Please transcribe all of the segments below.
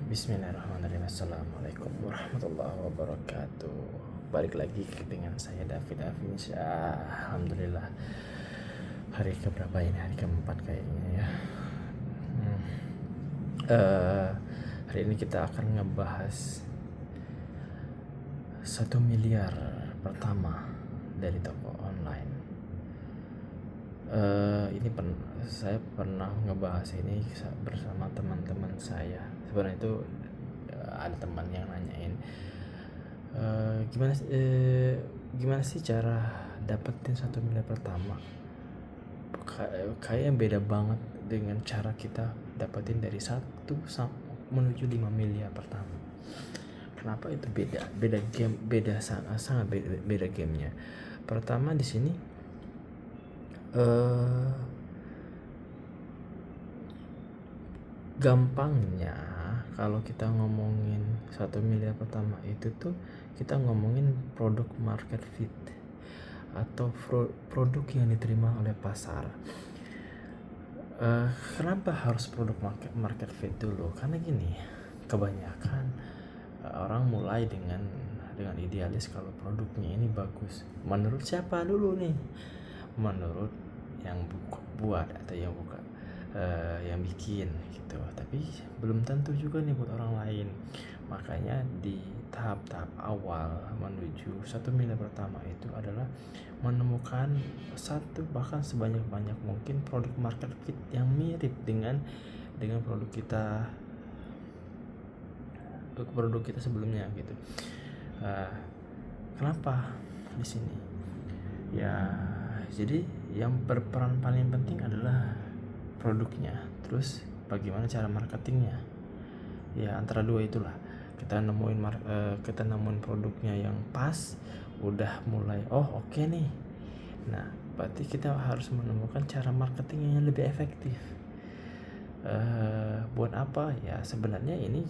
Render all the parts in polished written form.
Bismillahirrahmanirrahim. Assalamualaikum warahmatullahi wabarakatuh. Balik lagi dengan saya David Afinsya. Alhamdulillah. Hari keberapa ini? Hari keempat kayaknya ya. Hari ini kita akan ngebahas 1 miliar pertama dari toko online. Saya pernah ngebahas ini bersama teman-teman saya. Sebenarnya itu ada teman yang nanyain gimana sih cara dapetin 1 miliar pertama. Kayak beda banget dengan cara kita dapetin dari 1 menuju 5 miliar pertama. Kenapa itu beda game, sangat beda gamenya. Pertama di sini gampangnya kalau kita ngomongin 1 miliar pertama itu tuh kita ngomongin produk market fit atau produk yang diterima oleh pasar. Kenapa harus produk market fit dulu? Karena gini, kebanyakan orang mulai dengan idealis kalau produknya ini bagus. Menurut siapa dulu nih? Menurut yang buat atau yang bikin gitu, tapi belum tentu juga nih buat orang lain. Makanya di tahap-tahap awal menuju 1 miliar pertama itu adalah menemukan bahkan sebanyak-banyak mungkin produk market fit yang mirip dengan produk kita sebelumnya gitu. Kenapa di sini? Ya, jadi yang berperan paling penting adalah produknya, terus bagaimana cara marketingnya. Ya, antara dua itulah kita nemuin produknya yang pas, udah mulai oke nih. Nah, berarti kita harus menemukan cara marketing yang lebih efektif. Buat apa ya? Sebenarnya ini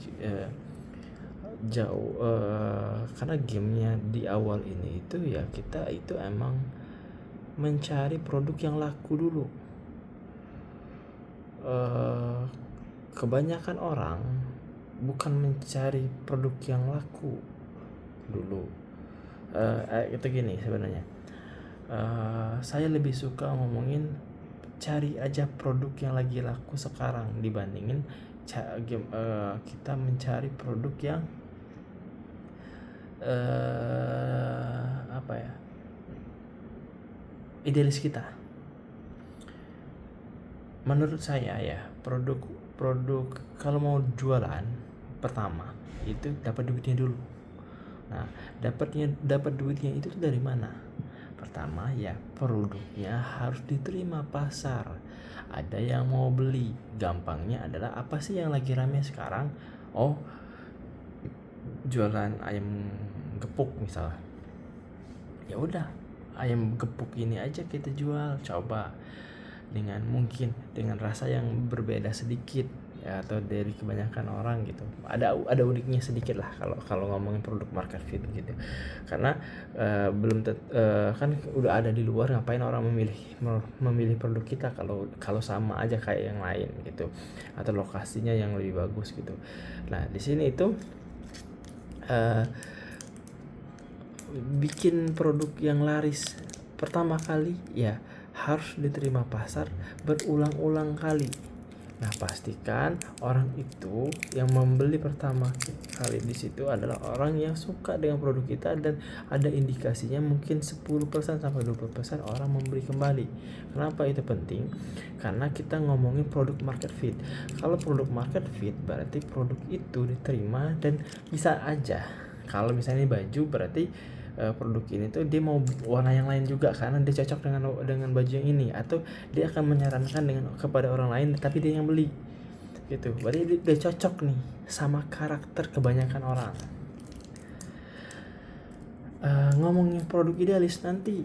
karena gamenya di awal ini itu ya kita itu emang mencari produk yang laku dulu. Kebanyakan orang bukan mencari produk yang laku dulu. Itu gini sebenarnya. Saya lebih suka ngomongin cari aja produk yang lagi laku sekarang dibandingin kita mencari produk yang idealis kita. Menurut saya ya, produk kalau mau jualan pertama itu dapat duitnya dulu. Nah, dapat duitnya itu dari mana? Pertama ya, produknya harus diterima pasar. Ada yang mau beli. Gampangnya adalah apa sih yang lagi rame sekarang? Jualan ayam gepuk misalnya. Ya udah, ayam gepuk ini aja kita jual, coba mungkin dengan rasa yang berbeda sedikit ya, atau dari kebanyakan orang gitu. Ada uniknya sedikit lah kalau ngomongin produk market fit gitu. Karena kan udah ada di luar, ngapain orang memilih produk kita kalau sama aja kayak yang lain gitu, atau lokasinya yang lebih bagus gitu. Nah, di sini itu bikin produk yang laris pertama kali ya harus diterima pasar berulang-ulang kali. Nah, pastikan orang itu yang membeli pertama kali di situ adalah orang yang suka dengan produk kita dan ada indikasinya mungkin 10% sampai 20% orang membeli kembali. Kenapa itu penting? Karena kita ngomongin produk market fit. Kalau produk market fit berarti produk itu diterima dan bisa aja. Kalau misalnya baju berarti produk ini tuh dia mau warna yang lain juga karena dia cocok dengan baju yang ini, atau dia akan menyarankan kepada orang lain tapi dia yang beli gitu. Berarti dia cocok nih sama karakter kebanyakan orang. Ngomongin produk idealis nanti,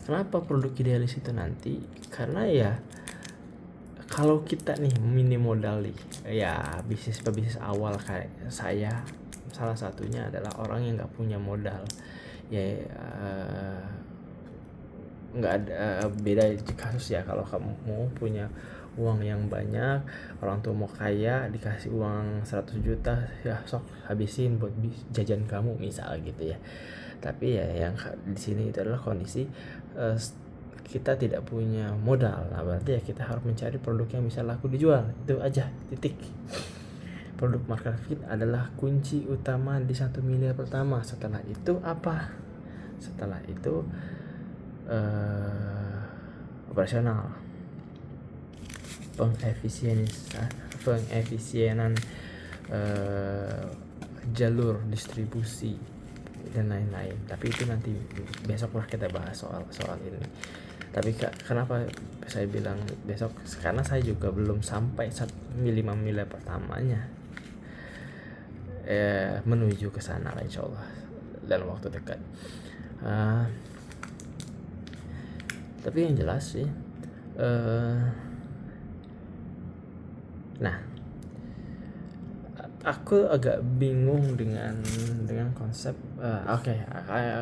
kenapa produk idealis itu nanti? Karena ya kalau kita nih minim modal nih, ya bisnis awal kayak saya, salah satunya adalah orang yang nggak punya modal ya. Nggak ada beda kasus ya kalau kamu punya uang yang banyak, orang tua mau kaya, dikasih uang 100 juta, ya sok habisin buat jajan kamu misal gitu ya. Tapi ya yang di sini itu adalah kondisi kita tidak punya modal. Nah berarti ya kita harus mencari produk yang bisa laku dijual, itu aja, titik. Produk market fit adalah kunci utama di 1 miliar pertama. Setelah itu apa? Setelah itu operasional, pengefisienan jalur distribusi dan lain-lain. Tapi itu nanti besok lah kita bahas soal ini. Tapi kenapa saya bilang besok? Karena saya juga belum sampai 5 miliar pertamanya, menuju ke sana lah insyaallah dalam waktu dekat. Tapi yang jelas sih, nah aku agak bingung dengan konsep.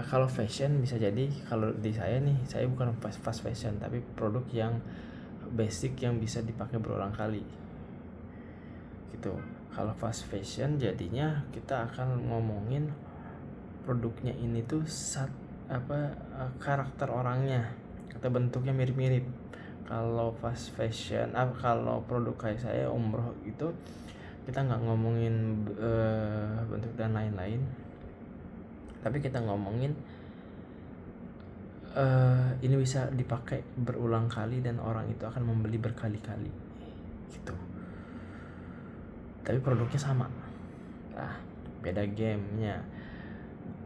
Kalau fashion bisa jadi, kalau di saya nih, saya bukan fast fashion tapi produk yang basic yang bisa dipakai berulang kali gitu. Kalau fast fashion jadinya kita akan ngomongin produknya ini tuh karakter orangnya atau bentuknya mirip-mirip. Kalau fast fashion, kalau produk kayak saya umroh gitu, kita nggak ngomongin bentuk dan lain-lain, tapi kita ngomongin ini bisa dipakai berulang kali dan orang itu akan membeli berkali-kali gitu. Tapi produknya sama. Nah, beda gamenya.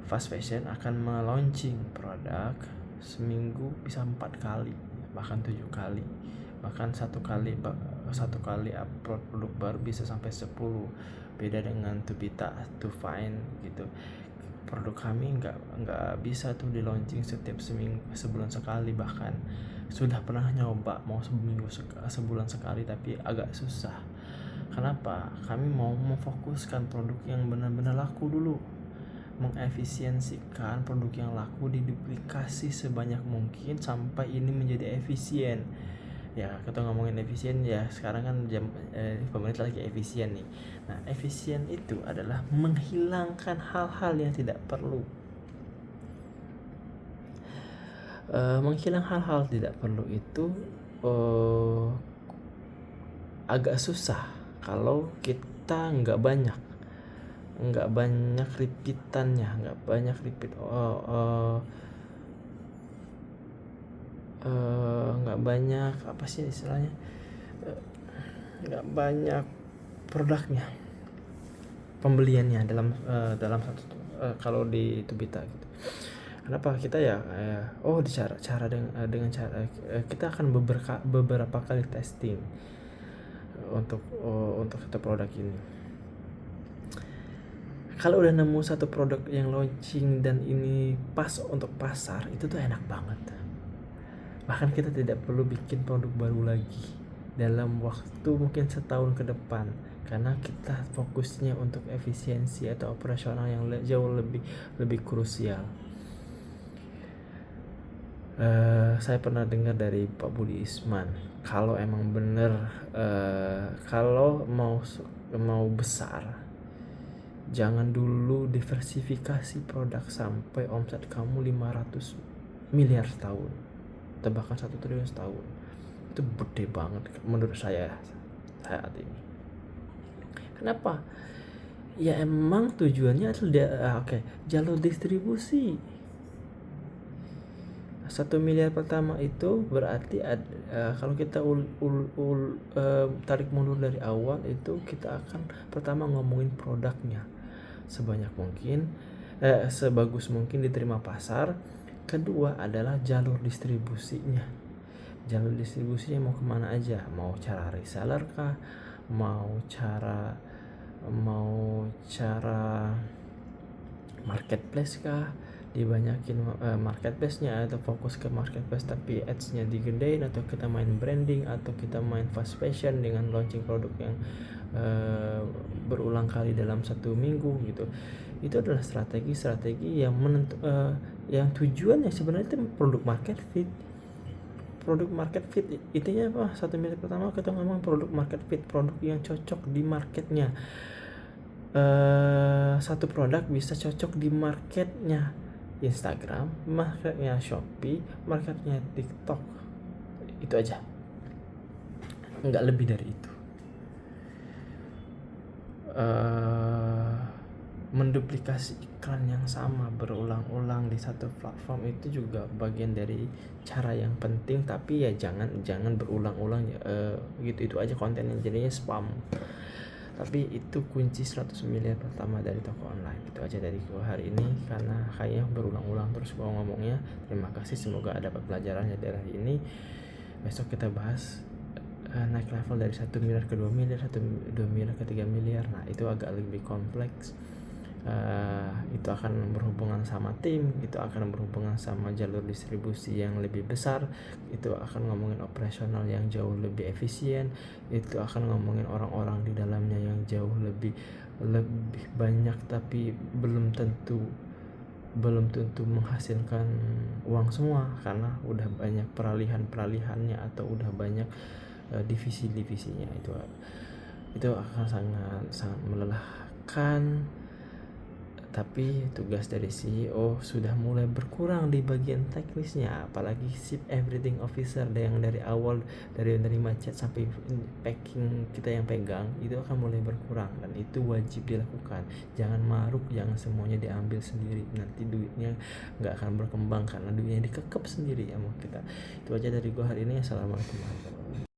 Fast fashion akan meluncing produk seminggu bisa 4 kali, bahkan 7 kali, bahkan satu kali upload produk baru bisa sampai 10. Beda dengan Tubita, Tufine gitu. Produk kami nggak bisa tuh di launching setiap sebulan sekali, bahkan sudah pernah nyoba mau sebulan sekali tapi agak susah. Kenapa? Kami mau memfokuskan produk yang benar-benar laku dulu, mengefisiensikan produk yang laku, diduplikasi sebanyak mungkin sampai ini menjadi efisien. Ya, kita ngomongin efisien ya, sekarang kan pemerintah lagi efisien nih. Nah, efisien itu adalah menghilangkan hal-hal yang tidak perlu. Menghilang hal-hal tidak perlu itu agak susah kalau kita nggak banyak repeatannya, nggak banyak repeat nggak banyak apa sih istilahnya, nggak banyak produknya, pembeliannya dalam satu kalau di Tubita gitu. Kenapa kita dengan cara kita akan beberapa kali testing untuk satu produk ini. Kalau udah nemu satu produk yang launching dan ini pas untuk pasar, itu tuh enak banget. Bahkan kita tidak perlu bikin produk baru lagi dalam waktu mungkin setahun ke depan, karena kita fokusnya untuk efisiensi atau operasional yang jauh lebih krusial. Saya pernah dengar dari Pak Budi Isman, kalau emang bener kalau mau besar, jangan dulu diversifikasi produk sampai omset kamu 500 miliar setahun atau bahkan 1 triliun setahun. Itu gede banget menurut saya saat ini. Kenapa? Ya emang tujuannya adalah jalur distribusi. 1 miliar pertama itu berarti kalau kita tarik mundur dari awal, itu kita akan pertama ngomongin produknya sebanyak mungkin, sebagus mungkin diterima pasar. Kedua adalah jalur distribusinya. Jalur distribusinya mau kemana aja? Mau cara reseller kah? Mau cara marketplace kah? Dibanyakin marketplace-nya atau fokus ke marketplace tapi ads-nya digedein, atau kita main branding, atau kita main fast fashion dengan launching produk yang berulang kali dalam 1 minggu gitu. Itu adalah strategi yang yang tujuannya sebenarnya itu produk market fit. produk market fit. Intinya apa? 1 miliar pertama kita ngomong produk market fit, produk yang cocok di marketnya. Satu produk bisa cocok di marketnya Instagram, marketnya Shopee, marketnya TikTok. Itu aja, nggak lebih dari itu. Menduplikasi iklan yang sama berulang-ulang di satu platform itu juga bagian dari cara yang penting, tapi ya jangan berulang-ulang gitu aja kontennya, jadinya spam. Tapi itu kunci 100 miliar pertama dari toko online. Itu aja dari gua hari ini, karena kayaknya berulang-ulang terus gua ngomongnya. Terima kasih, semoga ada pelajarannya dari hari ini. Besok kita bahas naik level dari 1 miliar ke 2 miliar, 2 miliar ke 3 miliar. Nah itu agak lebih kompleks. Itu akan berhubungan sama tim, itu akan berhubungan sama jalur distribusi yang lebih besar, itu akan ngomongin operasional yang jauh lebih efisien, itu akan ngomongin orang-orang di dalamnya yang jauh lebih banyak, tapi belum tentu menghasilkan uang semua, karena udah banyak peralihannya atau udah banyak divisi-divisinya. Itu akan sangat melelahkan. Tapi tugas dari CEO sudah mulai berkurang di bagian teknisnya, apalagi chief everything officer yang dari awal, dari menerima chat sampai packing kita yang pegang, itu akan mulai berkurang, dan itu wajib dilakukan. Jangan maruk, jangan semuanya diambil sendiri, nanti duitnya nggak akan berkembang karena duitnya dikekep sendiri sama kita. Itu aja dari gua hari ini. Assalamualaikum warahmatullahi wabarakatuh.